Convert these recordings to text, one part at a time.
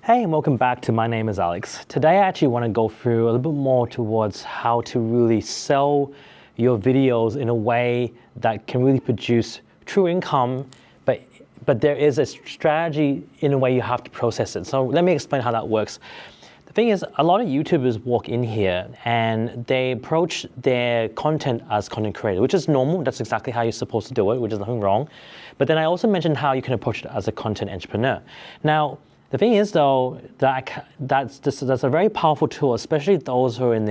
Hey, and welcome back to My Name is Alex. Today I actually want to go through a little bit more towards how to really sell your videos in a way that can really produce true income, but there is a strategy in a way you have to process it. So let me explain how that works. The thing is, a lot of YouTubers walk in here and they approach their content as content creator, which is normal. That's exactly how you're supposed to do it, which is nothing wrong. But then I also mentioned how you can approach it as a content entrepreneur. Now, the thing is, though, that's a very powerful tool, especially those who are in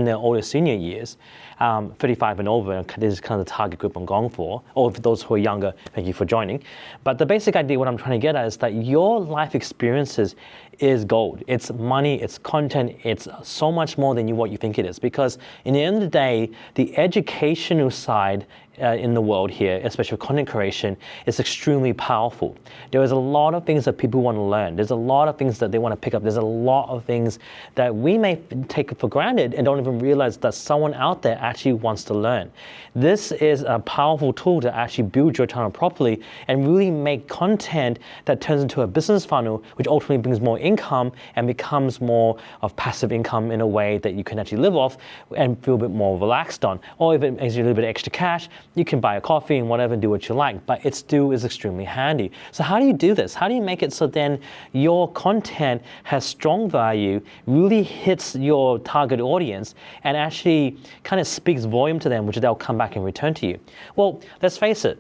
their older senior years, 35 and over. This is kind of the target group I'm going for. Or for those who are younger, thank you for joining. But the basic idea, what I'm trying to get at, is that your life experiences is gold. It's money, it's content, it's so much more than what you think it is. Because in the end of the day, the educational side in the world here, especially for content creation, is extremely powerful. There is a lot of things that people want to learn. There's a lot of things that they want to pick up. There's a lot of things that we may take for granted and don't even realize that someone out there actually wants to learn. This is a powerful tool to actually build your channel properly and really make content that turns into a business funnel, which ultimately brings more income and becomes more of passive income in a way that you can actually live off and feel a bit more relaxed on. Or if it makes you a little bit extra cash, you can buy a coffee and whatever and do what you like, but it still is extremely handy. So how do you do this? How do you make it so then your content has strong value, really hits your target audience, and actually kind of speaks volume to them, which they'll come back and return to you? Well, let's face it.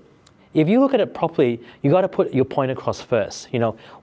If you look at it properly, you got to put your point across first.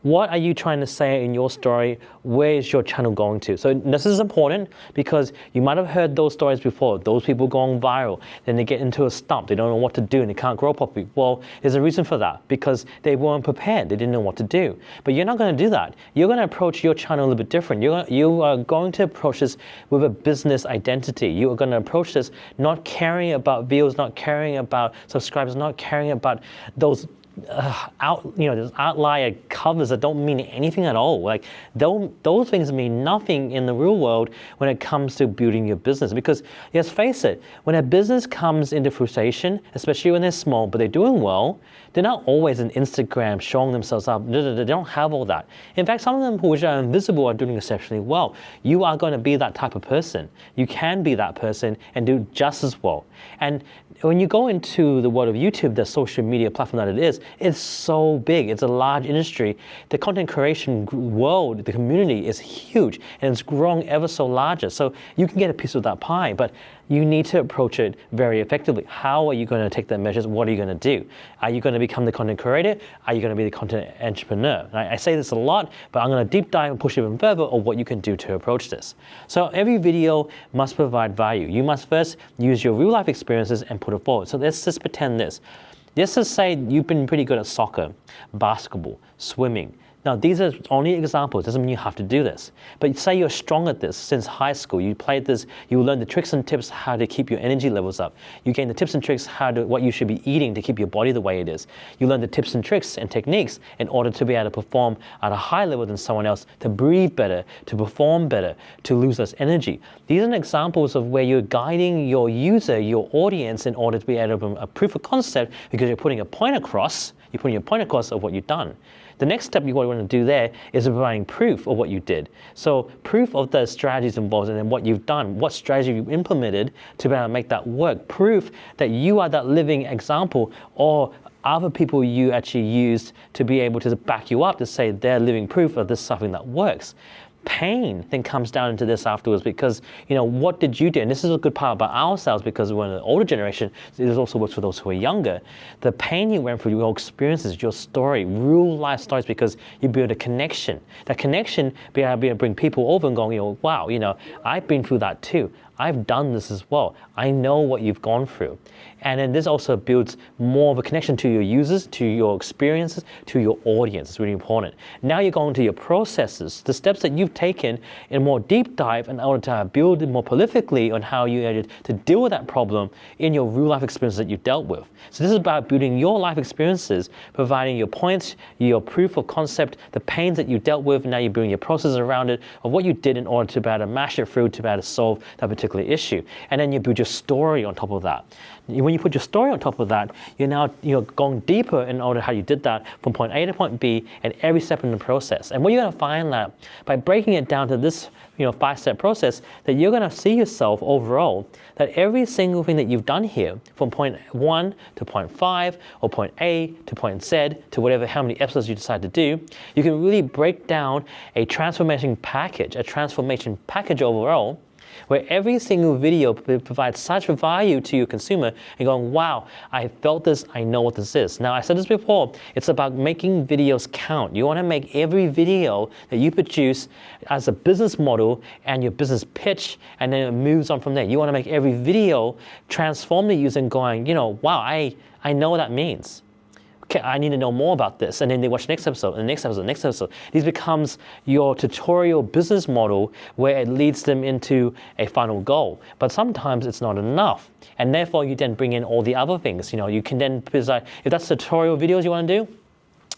What are you trying to say in your story? Where is your channel going to? So this is important because you might have heard those stories before. Those people going viral, then they get into a stump. They don't know what to do and they can't grow properly. Well, there's a reason for that because they weren't prepared. They didn't know what to do. But you're not going to do that. You're going to approach your channel a little bit different. You are going to approach this with a business identity. You are going to approach this not caring about views, not caring about subscribers, not caring about those those outlier covers that don't mean anything at all. Like those things mean nothing in the real world when it comes to building your business. Because let's face it, when a business comes into fruition, especially when they're small but they're doing well, they're not always on Instagram showing themselves up. They don't have all that. In fact, some of them which are invisible are doing exceptionally well. You are going to be that type of person. You can be that person and do just as well. And when you go into the world of YouTube, the social media platform that it is, it's so big. It's a large industry. The content creation world, the community is huge and it's growing ever so larger. So you can get a piece of that pie, but you need to approach it very effectively. How are you going to take the measures? What are you going to do? Are you going to become the content creator? Are you going to be the content entrepreneur? I say this a lot, but I'm going to deep dive and push even further on what you can do to approach this. So every video must provide value. You must first use your real life experiences and put it forward. So let's just pretend this. Let's just say you've been pretty good at soccer, basketball, swimming. Now, these are only examples. Doesn't mean you have to do this. But say you're strong at this since high school. You played this. You learn the tricks and tips how to keep your energy levels up. You gain the tips and tricks what you should be eating to keep your body the way it is. You learn the tips and tricks and techniques in order to be able to perform at a higher level than someone else, to breathe better, to perform better, to lose less energy. These are examples of where you're guiding your user, your audience, in order to be able to a proof of concept because you're putting a point across. You're putting a point across of what you've done. The next step you want to do there is providing proof of what you did. So proof of the strategies involved and then what you've done, what strategy you implemented to be able to make that work. Proof that you are that living example or other people you actually used to be able to back you up to say they're living proof of this something that works. Pain then comes down into this afterwards because, what did you do? And this is a good part about ourselves because we're in the older generation. This also works for those who are younger. The pain you went through, your experiences, your story, real life stories, because you build a connection. That connection be able to bring people over and go, wow, I've been through that too. I've done this as well. I know what you've gone through. And then this also builds more of a connection to your users, to your experiences, to your audience. It's really important. Now you're going to your processes, the steps that you've taken in a more deep dive in order to build it more prolifically on how you needed to deal with that problem in your real life experiences that you've dealt with. So this is about building your life experiences, providing your points, your proof of concept, the pains that you dealt with. Now you're building your process around it of what you did in order to be able to mash it through, to be able to solve that particular particular issue. And then you build your story on top of that. When you put your story on top of that, you're going deeper in order how you did that from point A to point B and every step in the process. And what you're going to find that by breaking it down to this 5-step process, that you're going to see yourself overall that every single thing that you've done here from point 1 to point 5 or point A to point Z to whatever, how many episodes you decide to do, you can really break down a transformation package overall, where every single video provides such value to your consumer and going, wow, I felt this, I know what this is. Now, I said this before, it's about making videos count. You want to make every video that you produce as a business model and your business pitch, and then it moves on from there. You want to make every video transform the user and going, wow, I know what that means. Okay, I need to know more about this. And then they watch the next episode, and the next episode, the next episode. This becomes your tutorial business model where it leads them into a final goal. But sometimes it's not enough. And therefore, you then bring in all the other things. You can then decide, if that's tutorial videos you want to do,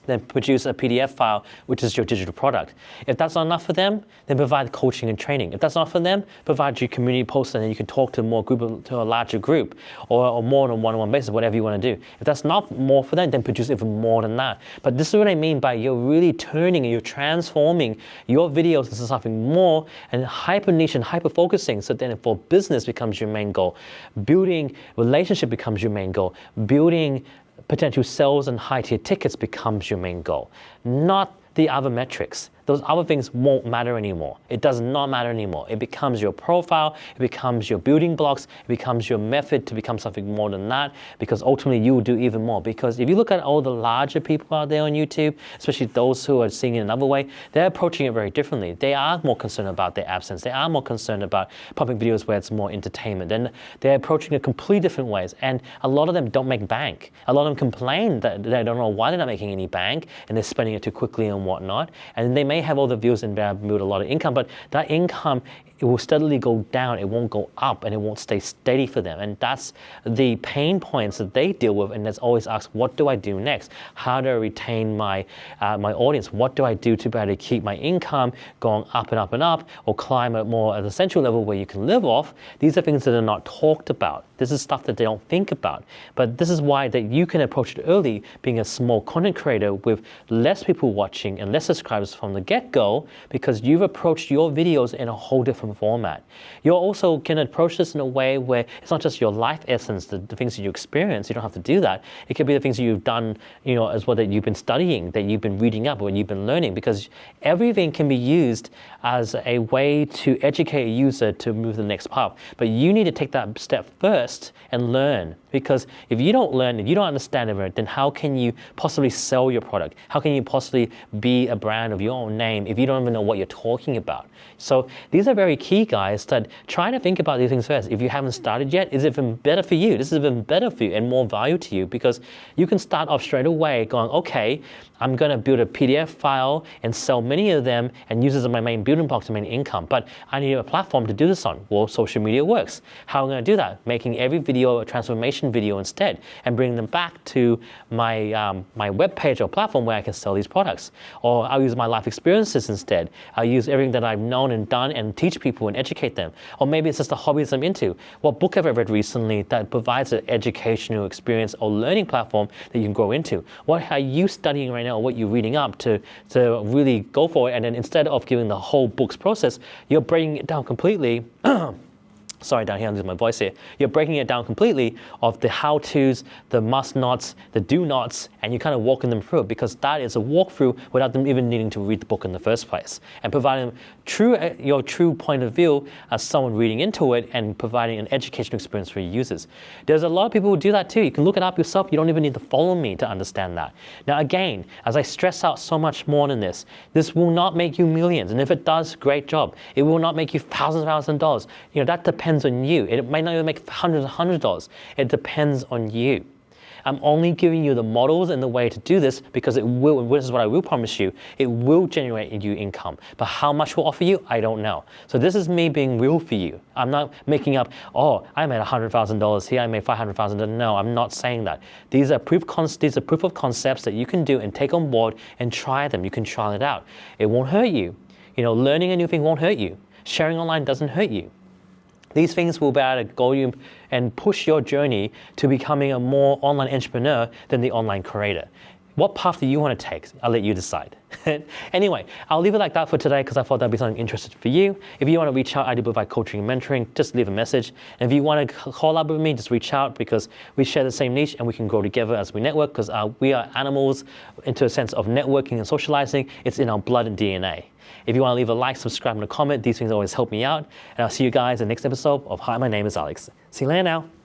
then produce a PDF file, which is your digital product. If that's not enough for them, then provide coaching and training. If that's not for them, provide your community post, and then you can talk to a larger group, or more on a one-on-one basis, whatever you want to do. If that's not more for them, then produce even more than that. But this is what I mean by you're really turning and you're transforming your videos into something more and hyper niche and hyper focusing. So then for business becomes your main goal. Building relationship becomes your main goal. Building potential sales and high-tier tickets becomes your main goal, not the other metrics. Those other things won't matter anymore. It does not matter anymore. It becomes your profile, it becomes your building blocks, it becomes your method to become something more than that, because ultimately you will do even more. Because if you look at all the larger people out there on YouTube, especially those who are seeing it another way, they're approaching it very differently. They are more concerned about their absence. They are more concerned about pumping videos where it's more entertainment. And they're approaching it completely different ways. And a lot of them don't make bank. A lot of them complain that they don't know why they're not making any bank, and they're spending it too quickly and whatnot. And they may have all the views and build a lot of income, but that income, it will steadily go down, it won't go up, and it won't stay steady for them. And that's the pain points that they deal with, and that's always asked, what do I do next? How do I retain my audience? What do I do to be able to keep my income going up and up and up, or climb at more at the central level where you can live off? These are things that are not talked about. This is stuff that they don't think about. But this is why that you can approach it early, being a small content creator with less people watching and less subscribers from the get-go, because you've approached your videos in a whole different format. You also can approach this in a way where it's not just your life essence, the things that you experience. You don't have to do that. It could be the things that you've done, as well, that you've been studying, that you've been reading up, or you've been learning, because everything can be used as a way to educate a user to move to the next path. But you need to take that step first and learn. Because if you don't learn, if you don't understand it, then how can you possibly sell your product? How can you possibly be a brand of your own name if you don't even know what you're talking about? So these are very key, guys, that try to think about these things first. If you haven't started yet, it's even better for you. This is even better for you and more value to you, because you can start off straight away going, okay, I'm going to build a PDF file and sell many of them and use this as my main building block to make income. But I need a platform to do this on. Well, social media works. How am I going to do that? Making every video a transformation video instead, and bring them back to my my web page or platform where I can sell these products. Or I'll use my life experiences instead. I'll use everything that I've known and done and teach people and educate them. Or maybe it's just the hobbies I'm into. What book have I read recently that provides an educational experience or learning platform that you can grow into? What are you studying right now, or what you're reading up to really go for it? And then instead of giving the whole book's process, you're breaking it down completely. Sorry, down here, I'm losing my voice here. You're breaking it down completely of the how-tos, the must-nots, the do-nots, and you're kind of walking them through it, because that is a walkthrough without them even needing to read the book in the first place. And providing your true point of view as someone reading into it, and providing an educational experience for your users. There's a lot of people who do that too. You can look it up yourself. You don't even need to follow me to understand that. Now again, as I stress out so much more than this will not make you millions. And if it does, great job. It will not make you thousands of dollars. That depends on you. It might not even make hundreds of dollars. It depends on you. I'm only giving you the models and the way to do this, because it will, this is what I will promise you, it will generate you income. But how much will offer you, I don't know. So this is me being real for you. I'm not making up, oh, I made $100,000 here, I made $500,000. No, I'm not saying that. These are proof of concepts that you can do and take on board and try them. You can try it out. It won't hurt you. Learning a new thing won't hurt you. Sharing online doesn't hurt you. These things will be able to go you and push your journey to becoming a more online entrepreneur than the online creator. What path do you want to take? I'll let you decide. Anyway, I'll leave it like that for today because I thought that'd be something interesting for you. If you want to reach out, I do provide coaching and mentoring. Just leave a message. And if you want to call up with me, just reach out because we share the same niche and we can grow together as we network because we are animals into a sense of networking and socializing. It's in our blood and DNA. If you want to leave a like, subscribe, and a comment, these things always help me out. And I'll see you guys in the next episode of Hi, my name is Alex. See you later now.